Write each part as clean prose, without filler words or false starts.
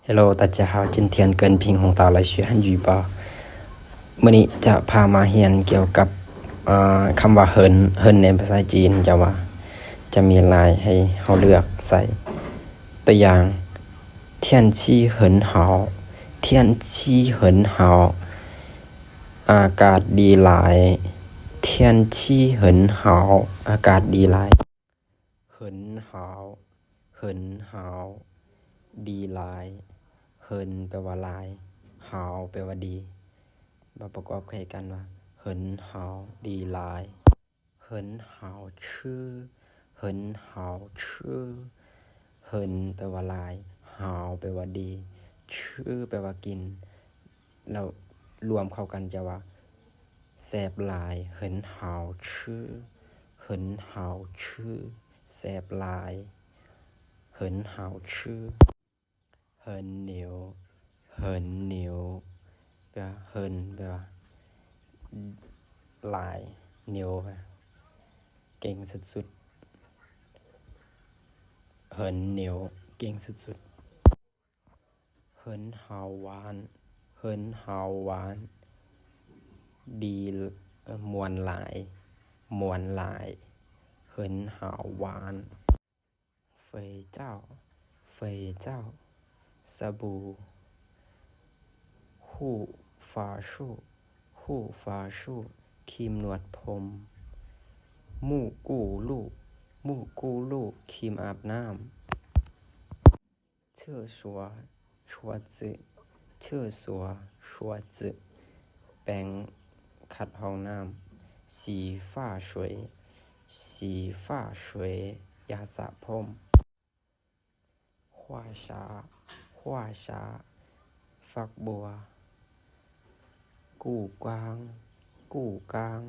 Hello，大家好，今天跟平红岛来学汉语吧。มื้อนี้จะพามาเรียนเกี่ยวกับคำว่าเฮินในภาษาจีนจะว่าจะมีลายให้เฮาเลือกใส่ตัวอย่าง天气很好天气很好อากาศดีหลาย天气很好อากาศดีหลาย很好很好ดีหลายเฮินแปลว่าหลายหาวแปลว่าดีมาประกอบให้กันว่าเฮินหาวดีหลายเฮินหาวชื่อเฮินหาวชื่อเฮินแปลว่าหลายหาวแปลว่าดีชื่อแปลว่ากินแล้วรวมเข้ากันจะว่าแซ่บหลายเฮินหาวชื่อเฮินหาวชื่อแซ่บหลายเฮินหาวชื่อเฮินเหนียวเฮินเหนียวแปลว่าเฮินแปลว่าหลายเหนียวเก่งสุดๆเฮินเหนียวเก่งสุดๆเฮินหาวหวานเฮินหาวหวานดีมวนหลายมวนหลายเฮินหาวหวานเฟยเจ้าเฟยเจ้าสบู่หู้ฟาชู่หู้ฟาชู่ครีมนวดผมมู่กู้ลูกมู่กู้ลูกครีมอาบน้ำเชื่อชัวชัวจื้อเชื่อชัวชัวจื้อแปรงขัดห้องน้ำสีฟ้าสวยสีฟ้าสวยยาสระผม花茶花茶ฝักบัวกู่กวางกู่กาง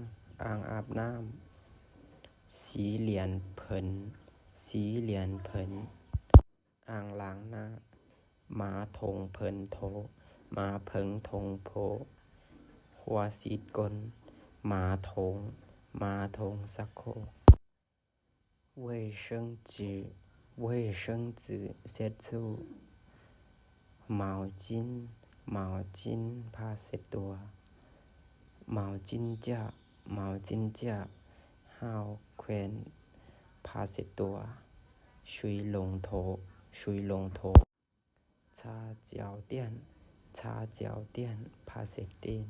อ่างอาบน้ำสีเหรียญเผินสีเหรียญเผินอ่างล้างหน้าม้าทงเผินโถม้าเพิงทงโพหัวสีดกลม้าทงม้าทงสักโค卫生纸卫生纸เช็ดชู่毛巾毛巾ผ้าเช็ดตัว毛巾架毛巾架ห้าวแขวนผ้าเช็ดตัวชุยลงโถชุยลงโถชาเจียวเตี้ยนชาเจียวเตี้ยนผ้าเช็ดตีน